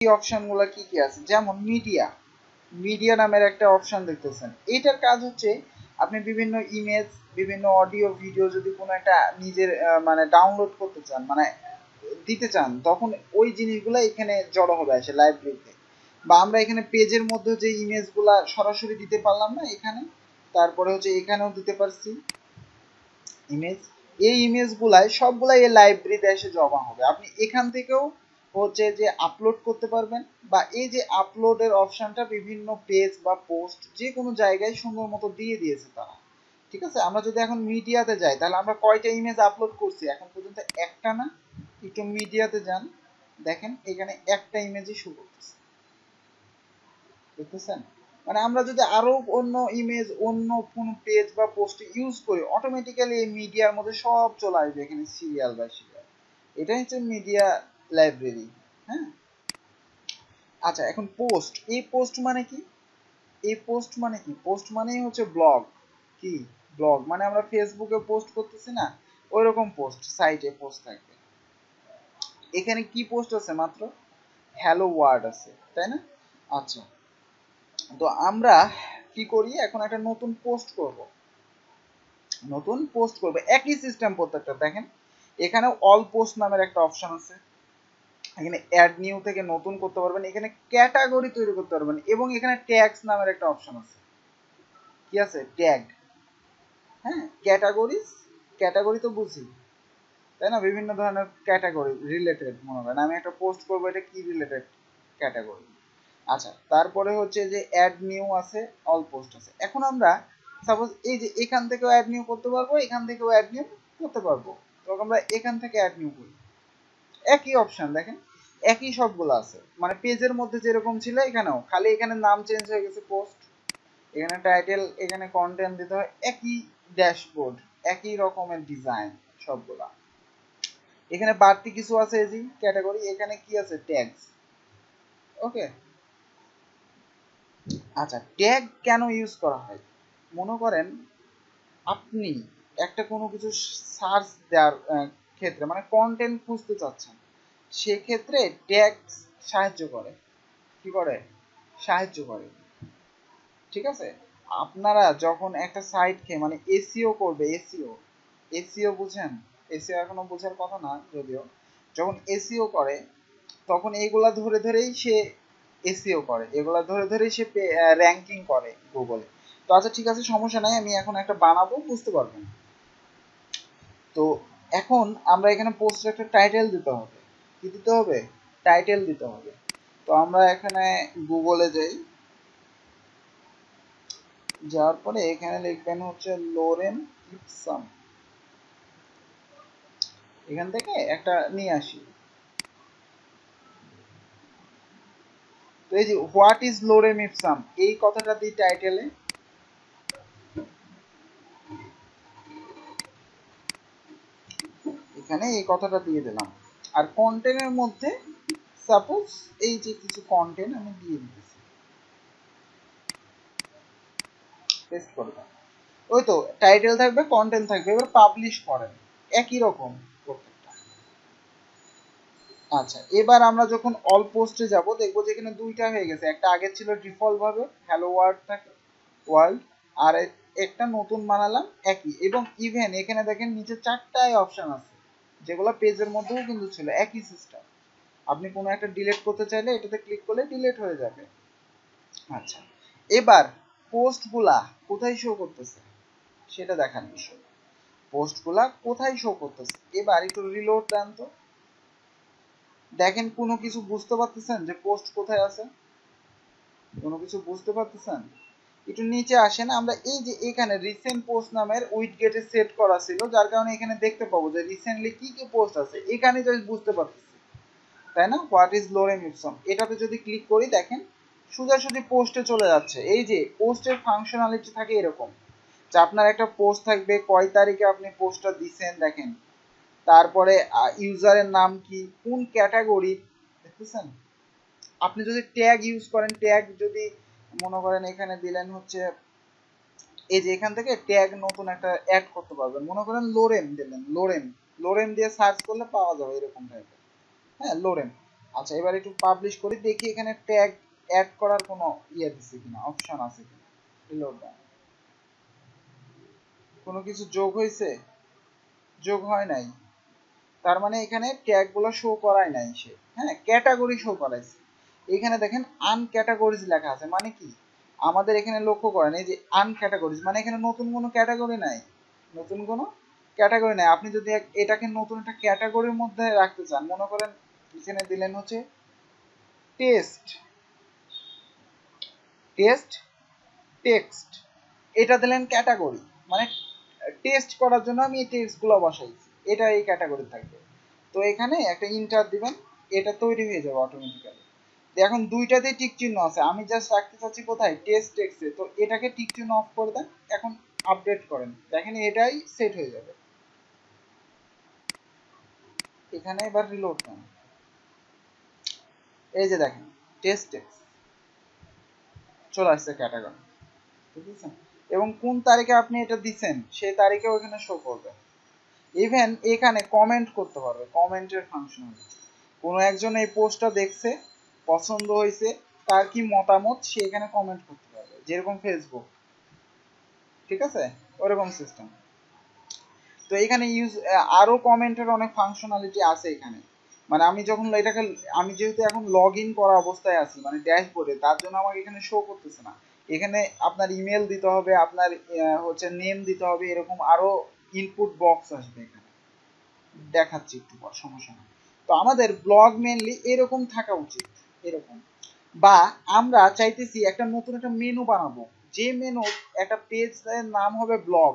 এই অপশনগুলো কি কি আছে, যেমন মিডিয়া, মিডিয়া নামের একটা অপশন দেখতেছেন। এইটার কাজ হচ্ছে আপনি বিভিন্ন ইমেজ, বিভিন্ন অডিও, ভিডিও যদি কোনো একটা নিজের মানে ডাউনলোড করতে চান, মানে দিতে চান, তখন ওই জিনিসগুলো এখানে জড়ো হবে আসে লাইব্রেরিতে। বা আমরা এখানে পেজের মধ্যে যে ইমেজগুলা সরাসরি দিতে পারলাম না এখানে, তারপরে হচ্ছে এখানেও দিতে পারছি ইমেজ, এই ইমেজগুলাই সবগুলাই এই লাইব্রেরিতে এসে জমা হবে। আপনি এখান থেকেও হচ্ছে যে আপলোড করতে পারবেন, বা এই যে আপলোডের অপশনটা বিভিন্ন পেজ বা পোস্ট যে কোনো জায়গায় সুন্দর মতো দিয়ে দিয়েছে তারা। ঠিক আছে, আমরা যদি এখন মিডিয়াতে যাই, তাহলে আমরা কয়টা ইমেজ আপলোড করছি এখন পর্যন্ত? একটা না? একটু মিডিয়াতে যান, দেখেন এখানে একটা ইমেজই শো করতেছে, দেখতেছেন? মানে আমরা যদি আরো অন্য ইমেজ, অন্য কোন পেজ বা পোস্ট ইউজ করি, অটোমেটিক্যালি এই মিডিয়ার মধ্যে সব চলে আসবে এখানে সিরিয়াল বাই সিরিয়াল। এটা হচ্ছে মিডিয়া লাইব্রেরি। হ্যাঁ, আচ্ছা, এখন পোস্ট, এই পোস্ট মানে কি? এই পোস্ট মানে কি? পোস্ট মানেই হচ্ছে ব্লগ। কি ব্লগ মানে? আমরা ফেসবুকে পোস্ট করতেছি না, ওই রকম পোস্ট, সাইটে পোস্ট থাকবে। এখানে কি পোস্ট আছে? মাত্র হ্যালো ওয়ার্ড আছে, তাই না? আচ্ছা, তো আমরা কি করি, এখন একটা নতুন পোস্ট করব, নতুন পোস্ট করবে একই সিস্টেম প্রত্যেকটা। দেখেন এখানে অল পোস্ট নামের একটা অপশন আছে, এখানে অ্যাড নিউ থেকে নতুন করতে পারবেন, এখানে ক্যাটাগরি তৈরি করতে পারবেন, এবং এখানে ট্যাগস নামের একটা অপশন আছে। কি আছে? ট্যাগ। হ্যাঁ, ক্যাটাগরিজ, ক্যাটাগরি তো বুঝি, তাই না? বিভিন্ন ধরনের ক্যাটাগরি রিলেটেড, মনে করেন আমি একটা পোস্ট করবো, এটা কি রিলেটেড? ক্যাটাগরি। আচ্ছা, তারপরে হচ্ছে যে অ্যাড নিউ আছে, অল পোস্ট আছে। এখন আমরা সাপোজ এই যে এখান থেকেও অ্যাড নিউ করতে পারবো, এখান থেকেও অ্যাড নিউ করতে পারবো। তো আমরা এখান থেকে অ্যাড নিউ করি, একই অপশন দেখেন, একই সবগুলো আছে, মানে পেজের মধ্যে যেরকম ছিল এখানেও, খালি এখানে নাম চেঞ্জ হয়ে গেছে পোস্ট, এখানে টাইটেল, এখানে কন্টেন্ট দিতে হয়, একই ড্যাশবোর্ড, একই রকমের ডিজাইন সবগুলা। এখানে বাড়তি কিছু আছে, এই যে ক্যাটাগরি, এখানে কি আছে? ট্যাগস। ওকে, আচ্ছা, ট্যাগ কেন ইউজ করা হয়? মনে করেন আপনি একটা কোনো কিছু সার্চ দেওয়ার ক্ষেত্রে, মানে কন্টেন্ট খুঁজতে চাচ্ছেন, সেক্ষেত্রে ট্যাগ সাহায্য করে। কি করে? সাহায্য করে। ঠিক আছে, আপনারা যখন একটা সাইটকে মানে এসইও করবে, এসইও, এসইও বুঝেন? এসইও এখনো বোঝার কথা না যদিও, যখন এসইও করে তখন এইগুলা ধরে ধরেই সে এসইও করে, এগুলা ধরে ধরেই সে র্যাঙ্কিং করে গুগলে। তো আচ্ছা ঠিক আছে, সমস্যা নাই, আমি এখন একটা বানাবো, বুঝতে পারবেন। তো এখন আমরা এখানে পোস্টের একটা টাইটেল দিতে হবে। কি দিতে হবে? টাইটেল দিতে হবে। তো আমরা এখানে গুগলে যাই, যাওয়ার পরে এখানে লিখবেন হচ্ছে লোরেন ইপসাম, এখান থেকে একটা নিয়ে আসি। তো এই যে হোয়াট ইজ লোরেম ইপসাম, এই কথাটা দিই টাইটেলে, এখানে এই কথাটা দিয়ে দিলাম। আর কন্টেন্টের মধ্যে সাপোজ এই যে কিছু কন্টেন্ট আমি দিয়ে দিতেছি, পেস্ট করবেন। ওই তো টাইটেল থাকবে, কন্টেন্ট থাকবে, এবার পাবলিশ করেন, একই রকম প্রত্যেকটা। আচ্ছা, এবার আমরা যখন অল পোস্টে যাব, দেখবো যে এখানে দুইটা হয়ে গেছে, একটা আগে ছিল ডিফল্ট ভাবে হ্যালো ওয়ার্ড থাকে, ওয়ার্ল্ড, আর একটা নতুন বানালাম একই। এবং ইভেন এখানে দেখেন নিচে চারটায় অপশন আছে, যেগুলো পেজের মধ্যেও কিন্তু ছিল, একই সিস্টেম। আপনি কোনো একটা ডিলিট করতে চাইলে এটাতে ক্লিক করলে ডিলিট হয়ে যাবে। আচ্ছা, এবার পোস্টগুলা কোথায় শো করতেছে সেটা দেখার বিষয়, পোস্টগুলা কোথায় শো করতেছে। এবার একটু রিলোড দেন তো, দেখেন কোনো কিছু বুঝতে পারতেছেন যে পোস্ট কোথায় আছে? কোনো কিছু বুঝতে পারতেছেন? একটু নিচে আসেন, আমরা এই যে এখানে রিসেন্ট পোস্ট নামের উইডগেটে সেট করা ছিল, যার কারণে এখানে দেখতে পাবো যে রিসেন্টলি কি কি পোস্ট আছে, এখানে জাস্ট বুঝতে পারতেছি, তাই না? হোয়াট ইজ লোরেম ইপসম, এটাতে যদি ক্লিক করি দেখেন সোজাসুজি পোস্টে চলে যাচ্ছে। এই যে পোস্টের ফাংশনালিটি থাকে এরকম, যে আপনার একটা পোস্ট থাকবে, কয় তারিখে আপনি পোস্টটা দিচ্ছেন দেখেন, তারপরে ইউজারের নাম কি, কোন ক্যাটাগরি, দেখতেছেন? আপনি যদি ট্যাগ ইউজ করেন, ট্যাগ যদি মনে করেন এখানে দিলেন হচ্ছে, এই যে এখান থেকে ট্যাগ নতুন একটা অ্যাড করতে পারবেন, মনে করেন লোরেম দিলেন, লোরেম, লোরেম দিয়ে সার্চ করলে পাওয়া যাবে এরকম টাইপের। হ্যাঁ, লোরেম, আচ্ছা এবার একটু পাবলিশ করি, দেখি এখানে ট্যাগ অ্যাড করার কোনো ইয়ে দিছে কিনা, অপশন আছে কিনা। রিলোড দাও, কোনো কিছু যোগ হয়েছে? যোগ হয় নাই, তার মানে এখানে ট্যাগ গুলো শো করাই নাই সে। হ্যাঁ, ক্যাটাগরি শো করাইছে। এখানে দেখেন আনক্যাটাগরিজ লেখা আছে, মানে কি আমাদের এখানে লক্ষ্য করেন এই যে আনক্যাটাগরিজ মানে এখানে নতুন কোনো ক্যাটাগরি নাই, নতুন কোনো ক্যাটাগরি নাই। আপনি যদি এটাকে নতুন একটা ক্যাটাগরির মধ্যে রাখতে চান, মনে করেন এখানে দিলেন হচ্ছে টেস্ট, টেস্ট টেক্সট, এটা দিলেন ক্যাটাগরি, মানে টেস্ট করার জন্য আমি এই টেক্সটগুলো বসাইছি, এটা এই ক্যাটাগরি থাকবে। তো এখানে একটা ইন্টার দিবেন, এটা তৈরি হয়ে যাবে অটোমেটিক্যালি। এখন দুইটাতেই টিক চিহ্ন আছে, আমি জাস্ট রাখতে চাচ্ছি কোথায়, টেস্ট টেক্সটে, তো এটাকে টিক চিহ্ন অফ করে দেন। এখন আপডেট করেন, দেখেন এটাই সেট হয়ে যাবে। এখানে এবার রিলোড দেন, এই যে দেখেন টেস্ট টেক্সট চলে আসছে ক্যাটাগরি, বুঝেছেন? এবং কোন তারিখে আপনি এটা দিচ্ছেন সেই তারিখেও এখানে শো করবে। ইভেন এখানে কমেন্ট করতে পারবে, কমেন্টের ফাংশন। কোনো একজন এই পোস্টটা দেখছে, পছন্দ হয়েছে, তার কি মতামত সে এখানে কমেন্ট করতে পারবে, যেরকম ফেসবুক, ঠিক আছে, ওরকম সিস্টেম। তো এখানে ইউজ আরো কমেন্টের অনেক ফাংশনালিটি আছে এখানে। মানে আমি যখন এটাকে, আমি যেহেতু এখন লগ ইন করা অবস্থায় আছি মানে ড্যাশবোর্ডে, তার জন্য আমাকে এখানে শো করতেছে না। এখানে আপনার ইমেল দিতে হবে, আপনার হচ্ছে নেম দিতে হবে, এরকম আরো ইনপুট বক্স আসবে এখানে, দেখাচ্ছি একটু পর, সমস্যা নেই। তো আমাদের ব্লগ মেনলি এরকম থাকা উচিত, এরকম। বা আমরা চাইতেছি একটা নতুন একটা মেনু বানাবো, যে মেনু একটা পেজের নাম হবে ব্লগ,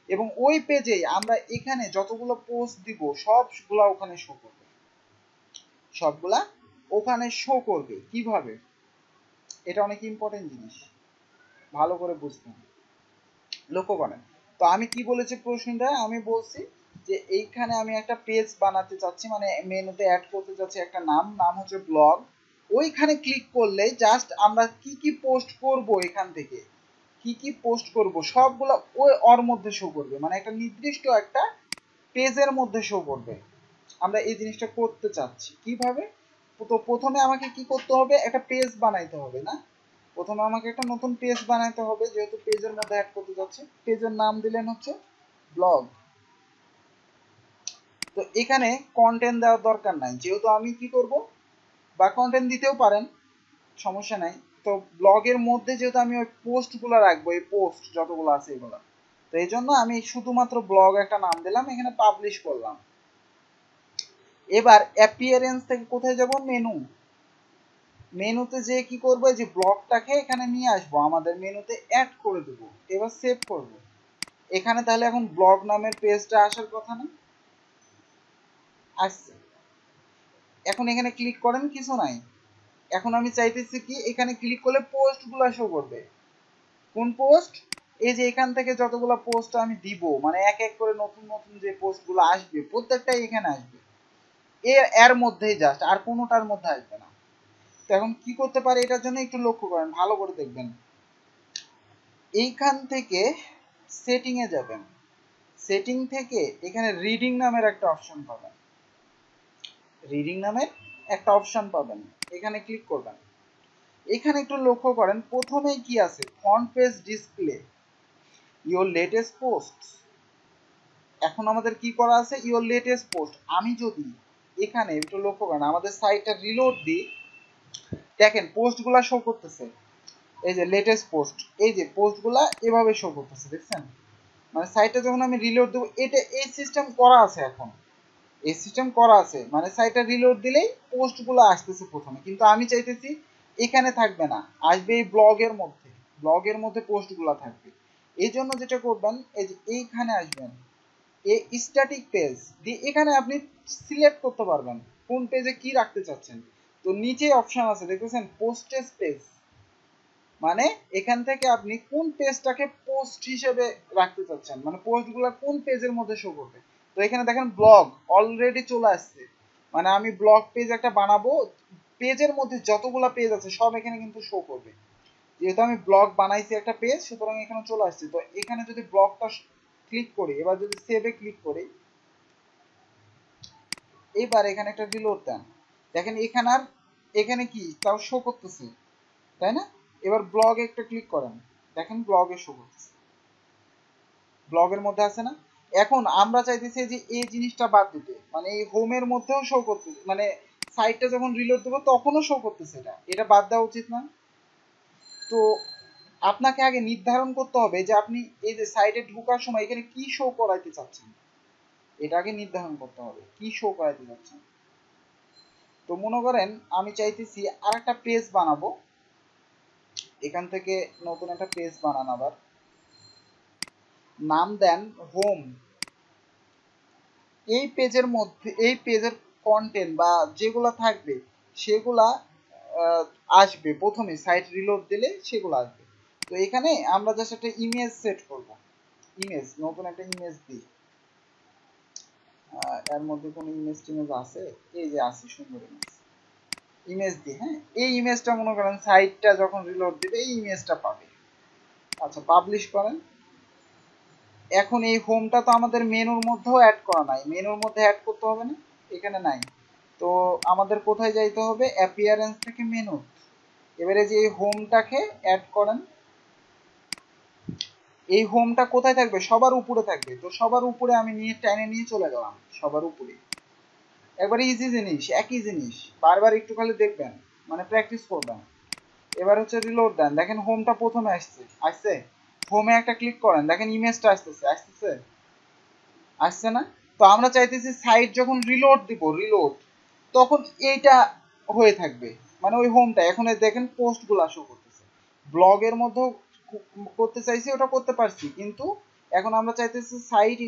এবং ওই পেজে আমরা এখানে যতগুলো পোস্ট দিব সবগুলা ওখানে শো করবে, সবগুলা ওখানে শো করবে। কিভাবে, এটা অনেক ইম্পর্টেন্ট জিনিস, ভালো করে বুঝতে হবে, লক্ষ্য করেন। তো আমি কি বলেছি প্রশ্নটা, আমি বলছি যে এইখানে আমি একটা পেজ বানাতে চাচ্ছি, মানে মেনুতে অ্যাড করতে চাচ্ছি একটা নাম, নাম হচ্ছে ব্লগ। ওইখানে ক্লিক করলে জাস্ট আমরা কি কি পোস্ট করব, এখান থেকে কি কি পোস্ট করব সবগুলো ওই ওর মধ্যে শো করবে, মানে একটা নির্দিষ্ট একটা পেজের মধ্যে শো করবে। আমরা এই জিনিসটা করতে চাচ্ছি কিভাবে, তো প্রথমে আমাকে কি করতে হবে, একটা পেজ বানাইতে হবে না, প্রথমে আমাকে একটা নতুন পেজ বানাইতে হবে, যেহেতু পেজের মধ্যে অ্যাড করতে যাচ্ছি। পেজের নাম দিলেন হচ্ছে ব্লগ। তো এখানে কন্টেন্ট দেওয়ার দরকার নাই, যেহেতু আমি কি করব, বা কন্টেন্ট দিতেও পারেন, সমস্যা নাই। তো ব্লগের মধ্যে যেহেতু আমি ওই পোস্টগুলো রাখবো, এই পোস্ট যতগুলো আছে এগুলো, তো এই জন্য আমি শুধুমাত্র ব্লগ একটা নাম দিলাম, এখানে পাবলিশ করলাম। এবার অ্যাপিয়ারেন্স থেকে কোথায় যাব, মেনু, মেনুতে যে কি করবো, যে ব্লগটাকে এখানে নিয়ে আসবো, আমাদের মেনুতে অ্যাড করে দেবো। এবার সেভ করব, এখানে তাহলে এখন ব্লগ নামের পেজটা আসার কথা না, আসছে। এখন এখানে ক্লিক করেন, কিছু নাই। এখন আমি চাইতেছি কি, এখানে ক্লিক করলে পোস্টগুলো শো করবে। কোন পোস্ট, এই যে এখান থেকে যতগুলো পোস্ট আমি দিব, মানে এক এক করে নতুন নতুন যে পোস্টগুলো আসবে প্রত্যেকটাই এখানে আসবে, এর মধ্যেই জাস্ট, আর কোনোটার মধ্যে আসবে না। তো এখন কি করতে পারে, এটার জন্য একটু লক্ষ্য করেন, ভালো করে দেখবেন। এইখান থেকে সেটিং এ যাবেন, সেটিং থেকে এখানে রিডিং নামের একটা অপশন পাবেন, রিডিং নামের একটা অপশন পাবেন, এখানে ক্লিক করবেন। এখানে একটু লক্ষ্য করেন, প্রথমেই কি আছে, front page display, your latest post. এখন আমাদের কি করা আছে, ইওর লেটেস্ট পোস্ট। আমি যদি এখানে একটু লক্ষ্য করেন, আমাদের সাইটটা রিলোড দিই, দেখেন পোস্টগুলা শো করতেছে, এই যে লেটেস্ট পোস্ট, এই যে পোস্টগুলা এভাবে শো করতেছে, দেখছেন? মানে সাইটটা যখন আমি রিলোড দেবো, এটা এই সিস্টেম করা আছে, এখন এই সিস্টেম করা আছে, মানে সাইটটা রিলোড দিলেই পোস্টগুলো আসতেছে প্রথমে, কিন্তু আমি চাইতেছি এখানে থাকবে না, আসবে এই ব্লগের মধ্যে, ব্লগের মধ্যে পোস্টগুলো থাকবে। এই জন্য যেটা করবেন, এই যে এইখানে আসবেন, এই স্ট্যাটিক পেজ দিয়ে এখানে আপনি সিলেক্ট করতে পারবেন কোন পেজে কি রাখতে চাচ্ছেন। তো নিচে অপশন আছে দেখতেছেন, পোস্টেজ পেজ, মানে এখান থেকে আপনি কোন পেজটাকে পোস্ট হিসেবে রাখতে চাচ্ছেন, মানে পোস্টগুলো কোন পেজের মধ্যে শো করবে। তো এখানে দেখেন ব্লগ অলরেডি চলে আসছে, মানে আমি ব্লগ পেজ একটা বানাবো, পেজের মধ্যে যতগুলা পেজ আছে সব এখানে কিন্তু শো করবে, যেহেতু আমি ব্লগ বানাইছি একটা পেজ, সুতরাং এখানে চলে আসছে। তো এখানে যদি ব্লগটা ক্লিক করি, এবার যদি সেভে ক্লিক করি, এইবার এখানে একটা রিলোড দেন, দেখেন এখানে আর এখানে কি তাও শো করতেছে, তাই না? এবার ব্লগে একটা ক্লিক করেন, দেখেন ব্লগে শো করতেছে, ব্লগের মধ্যে আছে না? এখন আমরা চাইতেছি যে এই জিনিসটা বাদ দিতে, মানে এই হোমের মধ্যেও শো করতেছে, মানে সাইটটা যখন রিলোড দেবো তখনও শো করতেছে, এটা এটা বাদ দেওয়া উচিত না? তো আপনাকে আগে নির্ধারণ করতে হবে যে আপনি এই যে সাইটে ঢোকার সময় এখানে কি শো করাইতে চাচ্ছেন, এটা আগে নির্ধারণ করতে হবে কি শো করাইতে চাচ্ছেন। তো মনে করেন আমি চাইতেছি আর একটা পেজ বানাবো, এখান থেকে নতুন একটা পেজ বানান, আবার নাম দেন হোম। এই পেজের মধ্যে এই পেজের কন্টেন্ট বা যেগুলো থাকবে সেগুলা আসবে প্রথমে, সাইট রিলোড দিলে সেগুলো আসবে। তো এখানে আমরা জাস্ট একটা ইমেজ সেট করব, ইমেজ, নতুন একটা ইমেজ দিই। এর মধ্যে কোনো ইমেজ টিমেজ আছে? এই যে আছে, সুন্দর ইমেজ, ইমেজ দিই। হ্যাঁ, এই ইমেজটা মনে করেন সাইটটা যখন রিলোড দিবে এই ইমেজটা পাবে। আচ্ছা, পাবলিশ করেন। এখন এই হোমটা তো আমাদের মেনুর মধ্যেও অ্যাড করা নাই, মেনুর মধ্যে অ্যাড করতে হবে না, এখানে নাই। তো আমাদের কোথায় যাইতে হবে? অ্যাপিয়ারেন্স থেকে মেনু। এবারে যে এই হোমটাকে অ্যাড করেন, এই হোমটা কোথায় থাকবে? সবার উপরে থাকবে। তো সবার উপরে আমি নিয়ে টেনে নিয়ে চলে গেলাম সবার উপরে। একবার ইজি জিনিস, একই জিনিস, বারবার একটু খালি দেখবেন, মানে প্র্যাকটিস করবেন। এবার হচ্ছে রিলোড দেন, দেখেন হোমটা প্রথমে আসছে, আসছে। হোমে একটা ক্লিক করেন, দেখেন ইমেজটা আসতেছে, আসতেছে, আসছে না? তো আমরা চাইতেছি সাইট যখন রিলোড দিব, রিলোড, তখন এইটা হয়ে থাকবে, মানে ওই হোমটা। এখন দেখেন পোস্টগুলো শো করতেছে, ব্লগের মধ্যেও করতে চাইছি, ওটা করতে পারছি, কিন্তু এখন আমরা চাইতেছি সাইট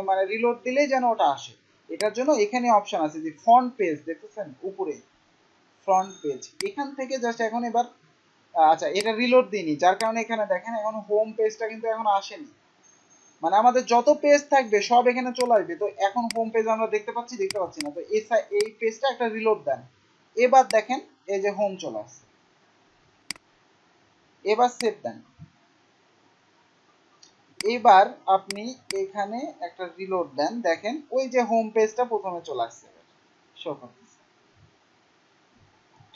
মানে রিলোড দিলেই যেন ওটা আসে। এটার জন্য এখানে অপশন আছে যে ফ্রন্ট পেজ, দেখতেছেন উপরে ফ্রন্ট পেজ, এখান থেকে জাস্ট এখন এবার আচ্ছা এটা রিলোড দিইনি, যার কারণে এখানে দেখেন এখন হোম পেজটা কিন্তু এখন আসেনি, মানে আমাদের যত পেজ থাকবে সব এখানে চলে আসবে। তো এখন হোম পেজ আমরা দেখতে পাচ্ছি, দেখতে পাচ্ছি না? তো এই পেজটা একটা রিলোড দেন, এবার দেখেন এই যে হোম চলে আসছে। এবার সেভ দেন, এবার আপনি এখানে একটা রিলোড দেন, দেখেন ওই যে হোম পেজটা প্রথমে চলে আসছে, শো করতেছে,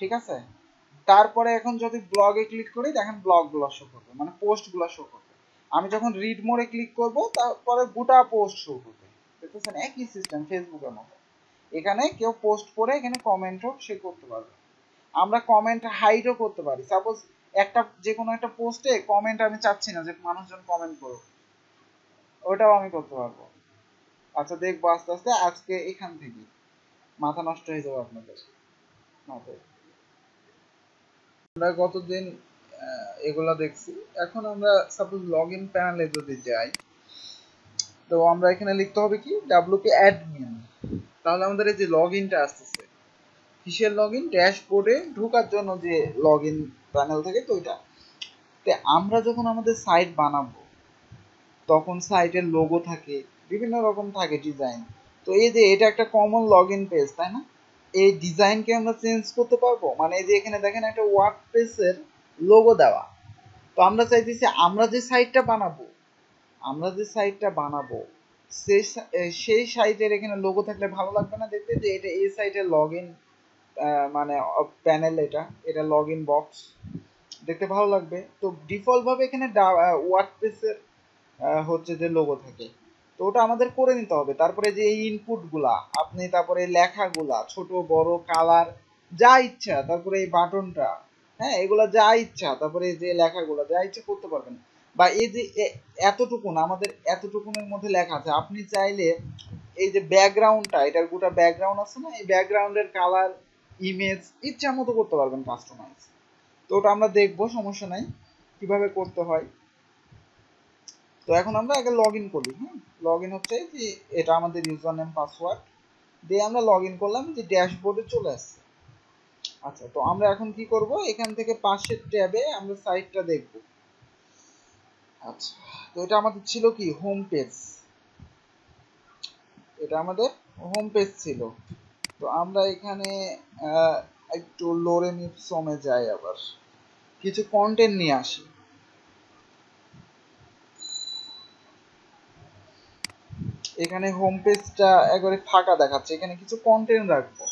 ঠিক আছে? তারপরে এখন যদি ব্লগে ক্লিক করি, দেখেন ব্লগগুলো শো করবে, মানে পোস্টগুলো শো করবে। আমি যখন রিড মোডে ক্লিক করব তারপরে গোটা পোস্ট শো করবে, দেখতেছেন? একই সিস্টেম ফেসবুকের মতো। এখানে কেউ পোস্ট করে এখানে কমেন্টও সে করতে পারবে। আমরা কমেন্ট হাইডও করতে পারি, সাপোজ একটা যে কোনো একটা পোস্টে কমেন্ট আমি চাচ্ছি না যে মানুষজন কমেন্ট করুক, ওটাও আমি করতে পারবো। আচ্ছা, দেখবো আস্তে আস্তে, আজকে এখান থেকে মাথা নষ্ট হয়ে যাবে আপনাদের মাথায়। আমরা গতদিন এগুলা দেখছি। এখন আমরা সাপোজ লগ ইন প্যানেলে যদি যাই, তো আমরা এখানে লিখতে হবে কি ডাব্লিউপি অ্যাডমিন, তাহলে আমাদের এই যে লগ ইনটা আসতেছে, কিসের লগ ইন? ড্যাশবোর্ডে ঢোকার জন্য যে লগ ইন প্যানেল থেকে, তো ওইটা। তো আমরা যখন আমাদের সাইট বানাবো তখন সাইটের লোগো থাকে, বিভিন্ন রকম থাকে ডিজাইন। তো এই যে এটা একটা কমন লগ ইন পেজ, তাই না? এই ডিজাইনকে আমরা চেঞ্জ করতে পারবো, মানে এই যে এখানে দেখেন একটা ওয়ার্ডপ্রেসের লোগো দেওয়া। তো আমরা চাইতেছি আমরা যে সাইটটা বানাবো, আমরা যে সাইটটা বানাবো সেই সাইটের এখানে লোগো থাকলে ভালো লাগবে না দেখতে, যে এটা এই সাইটের লগ ইন মানে প্যানেল, এটা এটা লগ ইন বক্স, দেখতে ভালো লাগবে। তো ডিফল্ট ভাবে এখানে ওয়ার্ডপ্রেসের হচ্ছে যে লোগো থাকে, তো ওটা আমাদের করে নিতে হবে। তারপরে যে এই ইনপুট গুলা আপনি, তারপরে লেখাগুলা ছোট বড় কালার যা ইচ্ছা, তারপরে এই বাটনটা, হ্যাঁ এগুলা যা ইচ্ছা, তারপরে যে লেখাগুলা যা ইচ্ছা করতে পারবেন। বা এই যে এতটুকুন, আমাদের এতটুকুনের মধ্যে লেখা আছে, আপনি চাইলে এই যে ব্যাকগ্রাউন্ডটা, এটার গোটা ব্যাকগ্রাউন্ড আছে না, এই ব্যাকগ্রাউন্ডের কালার ইমেজ ইচ্ছা মতো করতে পারবেন কাস্টমাইজ। তো ওটা আমরা দেখবো, সমস্যা নাই কিভাবে করতে হয়। তো এখন আমরা আগে লগ ইন করি। হ্যাঁ, লগ ইন হচ্ছে যে এটা আমাদের ইউজার নেম পাসওয়ার্ড দিয়ে আমরা লগ ইন করলাম, যে ড্যাশবোর্ডে চলে আসছে। আচ্ছা, তো আমরা এখন কি করব? এখান থেকে পাশের ট্যাবে আমরা সাইটটা দেখব। আচ্ছা, তো এটা আমাদের ছিল কি হোম পেজ, এটা আমাদের হোম পেজ ছিল। তো আমরা এখানে একটু লোরেন ইপসমে যাই, আবার কিছু কন্টেন্ট নিয়ে আসি। এখানে হোম পেজটা একবারে ফাঁকা দেখাচ্ছে, এখানে কিছু কন্টেন্ট রাখবো।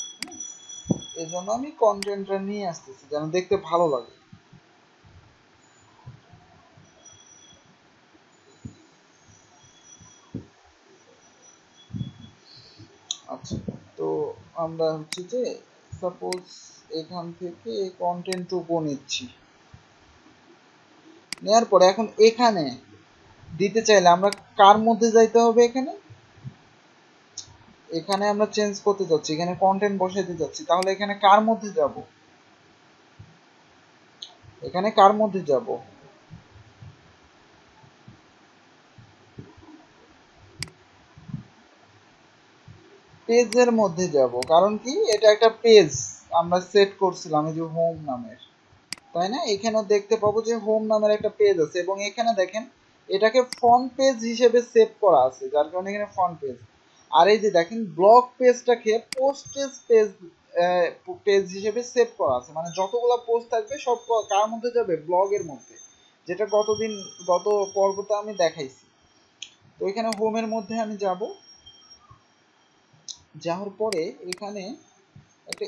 এই জন্য আমি কন্টেন্টটা নিয়ে আসতেছি যেন দেখতে ভালো লাগে। আচ্ছা, তো আমরা হচ্ছে যে সাপোজ এখান থেকে কন্টেন্টটুকু নিচ্ছি, নেওয়ার পরে এখন এখানে দিতে চাইলে আমরা কার মধ্যে যাইতে হবে? এখানে এখানে আমরা চেঞ্জ করতে যাচ্ছি, এখানে কন্টেন্ট বসাইতে যাচ্ছি, তাহলে এখানে কার মধ্যে যাব? এখানে কার মধ্যে যাব? পেজের মধ্যে যাব, কারণ কি এটা একটা পেজ আমরা সেট করছিলাম এই যে হোম নামের, তাই না? এখানেও দেখতে পাবো যে হোম নামের একটা পেজ আছে এবং এখানে দেখেন এটাকে ফ্রন্ট পেজ হিসেবে সেভ করা আছে, যার কারণে এখানে ফ্রন্ট পেজ। আর এই যে দেখেন ব্লগ পেজটাকে পোস্টেজ পেজ পেজ হিসেবে সেভ করা আছে, মানে যতগুলো পোস্ট থাকবে সব কার মধ্যে যাবে? ব্লগের মধ্যে, যেটা গত পর্বতে আমি দেখাইছি। তো এখানে হোমের মধ্যে আমি যাব, যাওয়ার পরে এখানে একটা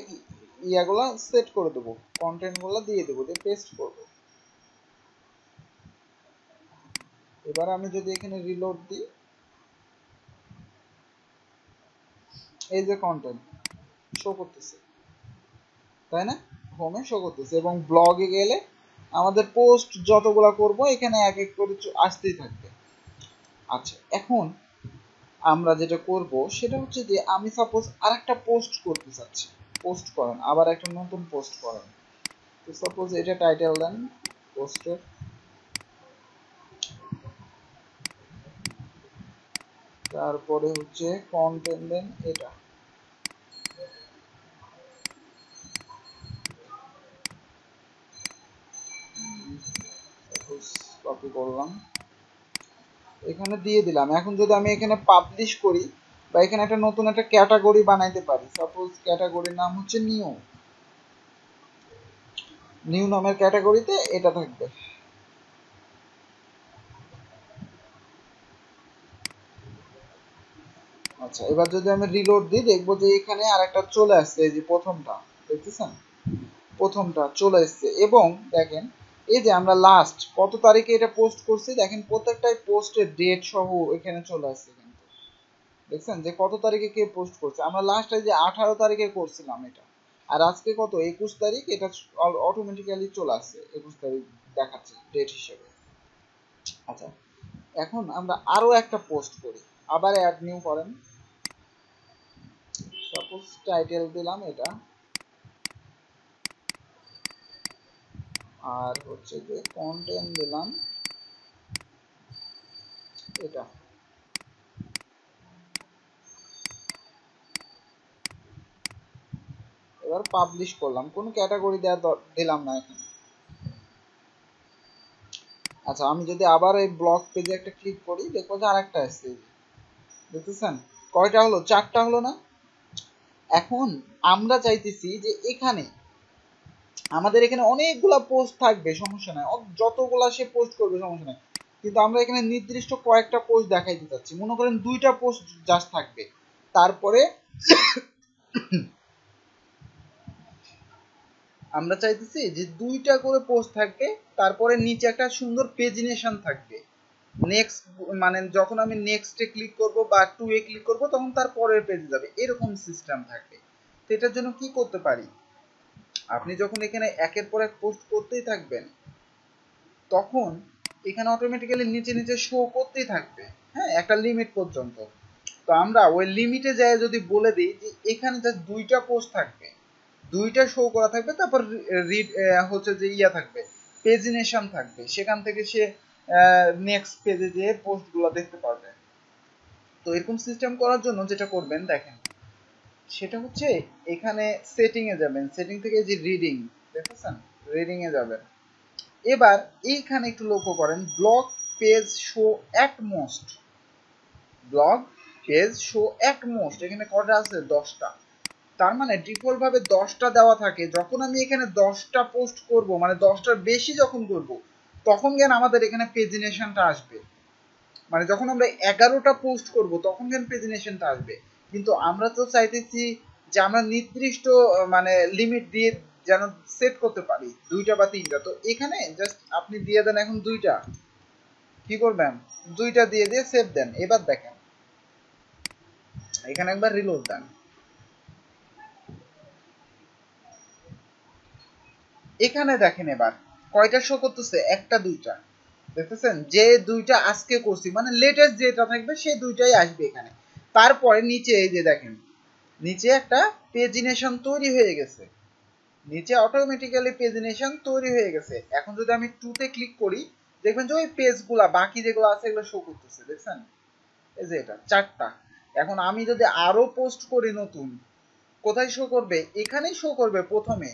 ইয়াগুলা সেট করে দেবো, কন্টেন্টগুলো দিয়ে দেবো, দিয়ে পেস্ট করবো। এবার আমি যদি এখানে রিলোড দিই, এই যে কন্টেন্ট শো করতেছে, তাই না? হোমে শো করতেছে এবং ব্লগে গেলে আমাদের পোস্ট যতগুলা করব এখানে এক এক করে আসতেই থাকবে। আচ্ছা, এখন আমরা যেটা করব সেটা হচ্ছে যে আমি সাপোজ আরেকটা পোস্ট করতে চাচ্ছি, পোস্ট করেন, আবার একটা নতুন পোস্ট করেন। তো সাপোজ এটা টাইটেল দেন পোস্টের, তারপরে হচ্ছে কন্টেন্ট দেন এটা, কপি করলাম, এখানে দিয়ে দিলাম। এখন যদি আমি এখানে পাবলিশ করি বা এখানে একটা নতুন একটা ক্যাটাগরি বানাইতে পারি, সাপোজ ক্যাটাগরির নাম হচ্ছে নিউ, নিউ নামের ক্যাটাগরিতে এটা থাকবে। আচ্ছা, এবার যদি আমি রিলোড দিই দেখবো যে এখানে আরেকটা চলে আসছে, এই যে প্রথমটা দেখতেছেন, প্রথমটা চলে এসছে। এবং দেখেন এই যে আমরা লাস্ট কত তারিখে এটা পোস্ট করছি, দেখেন প্রত্যেকটাই পোস্টের ডেট সহ এখানে চলে আসছে, কিন্তু দেখছেন যে কত তারিখে কে পোস্ট করছে। আমরা লাস্ট এই যে 18 তারিখে করছিলাম এটা, আর আজকে কত 21 তারিখ, এটা অটোমেটিক্যালি চলে আসছে 21 তারিখ দেখাচ্ছে ডেট হিসেবে। আচ্ছা, এখন আমরা আরো একটা পোস্ট করি, আবার অ্যাড নিউ করেন, সাপোজ টাইটেল দিলাম এটা, আর হচ্ছে যে কন্টেন্ট দিলাম এটা, এবার পাবলিশ করলাম, কোনো ক্যাটাগরি দিলাম না এখানে। আচ্ছা, আমি যদি আবার এই ব্লগ পেজে একটা ক্লিক করি দেখবো যে আরেকটা আসছে, দেখতেছেন কয়টা হলো? 4টা হলো না? এখন আমরা চাইতেছি যে এখানে আমাদের এখানে অনেকগুলা পোস্ট থাকবে, সমস্যা নাই, যতগুলা সে পোস্ট করবে সমস্যা নাই, কিন্তু আমরা এখানে নির্দিষ্ট কয়েকটা পোস্ট দেখাইতে চাচ্ছি। মনে করেন 2টা পোস্ট জাস্ট থাকবে, তারপরে আমরা চাইতেছি যে 2টা করে পোস্ট থাকবে, তারপরে নিচে একটা সুন্দর পেজিনেশন থাকবে, নেক্সট, মানে যখন আমি নেক্সটে ক্লিক করব বা 2 এ ক্লিক করব তখন তার পরের পেজে যাবে, এরকম সিস্টেম থাকবে। তো এটার জন্য কি করতে পারি, আপনি যখন এখানে একের পর এক পোস্ট করতেই থাকবেন তখন এখানে অটোমেটিক্যালি নিচে নিচে শো করতেই থাকবে, হ্যাঁ, একটা লিমিট পর্যন্ত। তো আমরা ওই লিমিটে যায় যদি বলে দিই যে এখানে জাস্ট 2টা পোস্ট থাকবে, 2টা শো করা থাকবে, তারপর রিড হচ্ছে যে ইয়া থাকবে, পেজিনেশন থাকবে, সেখান থেকে সে নেক্সট পেজে যেয়ে পোস্টগুলো দেখতে পারবে। তো এরকম সিস্টেম করার জন্য যেটা করবেন দেখেন, সেটা হচ্ছে এখানে সেটিং এ যাবেন, সেটিং থেকে যে রিডিং দেখেছেন, রিডিং এ যাবেন। এবার এইখানে একটু লক্ষ্য করেন, blog page show at most, blog page show at most, এখানে কটা আছে? 10টা। তার মানে ডিফল্ট ভাবে 10টা দেওয়া থাকে। যখন আমি এখানে 10টা পোস্ট করব, মানে 10টার বেশি যখন করব, তখন কেন আমাদের এখানে পেজিনেশনটা আসবে, মানে যখন আমরা 11টা পোস্ট করব তখন কেন পেজিনেশনটা আসবে। কিন্তু আমরা তো চাইতেছি যে আমরা নির্দিষ্ট মানে লিমিট দিয়ে যেন সেট করতে পারি 2টা বা 3টা। তো এখানে জাস্ট আপনি দিয়ে দেন এখন 2টা, কি করবেন 2টা দিয়ে দিয়ে সেভ দেন। এবার দেখেন এখানে একবার রিলোড দেন, এখানে দেখেন এবার কয়টা শো করতেছে, একটা 2টা দেখতেছেন। যে 2টা আজকে করছি মানে লেটেস্ট যেটা থাকবে সেই 2টাই আসবে এখানে। তারপরে নিচে এই যে দেখেন নিচে একটা পেজিনেশন তৈরি হয়ে গেছে, নিচে অটোমেটিক্যালি পেজিনেশন তৈরি হয়ে গেছে। এখন যদি আমি 2 তে ক্লিক করি দেখবেন যে ওই পেজগুলা বাকি যেগুলো আছে এগুলো শো করতেছে, দেখছেন এই যে এটা 4টা। এখন আমি যদি আরো পোস্ট করি নতুন, কোথায় শো করবে, এখানেই শো করবে প্রথমে,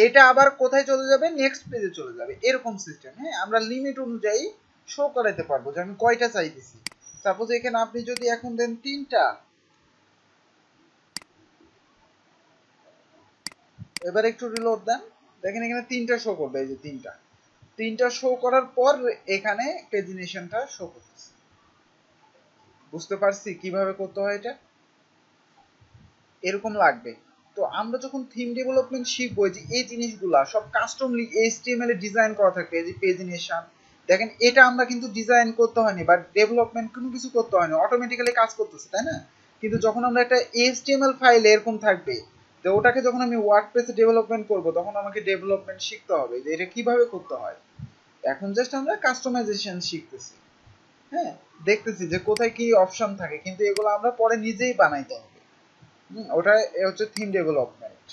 এটা আবার কোথায় চলে যাবে, নেক্সট পেজে চলে যাবে, এরকম সিস্টেম। হ্যাঁ, আমরা লিমিট অনুযায়ী শো করাতে পারবো যে আমি কয়টা চাইতেছি। সাপোজ এখানে আপনি যদি এখন দেন 3টা, এবার একটু রিলোড দেন, দেখেন এখানে 3টা শো করবে, এই যে 3টা শো করার পর এখানে পেজিনেশনটা শো করতেছে। বুঝতে পারছি কিভাবে করতে হয় এটা, এরকম লাগবে। তো আমরা যখন থিম ডেভেলপমেন্ট শিখবো যে এই জিনিসগুলা সব কাস্টম এইচটিএমএল এ ডিজাইন করা থাকবে, এই যে পেজিনেশন দেখেন এটা আমরা কিন্তু ডিজাইন করতে হয়নি বা ডেভেলপমেন্ট কোনো কিছু করতে হয়নি, অটোমেটিক্যালি কাজ করতেছে, তাই না? কিন্তু যখন আমরা একটা এইচটিএমএল ফাইল এরকম থাকবে, তো ওটাকে যখন আমি ওয়ার্ডপ্রেসে ডেভেলপমেন্ট করব তখন আমাকে ডেভেলপমেন্ট শিখতে হবে যে এটা কিভাবে করতে হয়। এখন জাস্ট আমরা কাস্টমাইজেশন শিখতেছি। হ্যাঁ, দেখতেছি যে কোথায় কি অপশন থাকে, কিন্তু এগুলো আমরা পরে নিজেই বানাইতে হবে। ওটা হচ্ছে থিম ডেভেলপমেন্ট।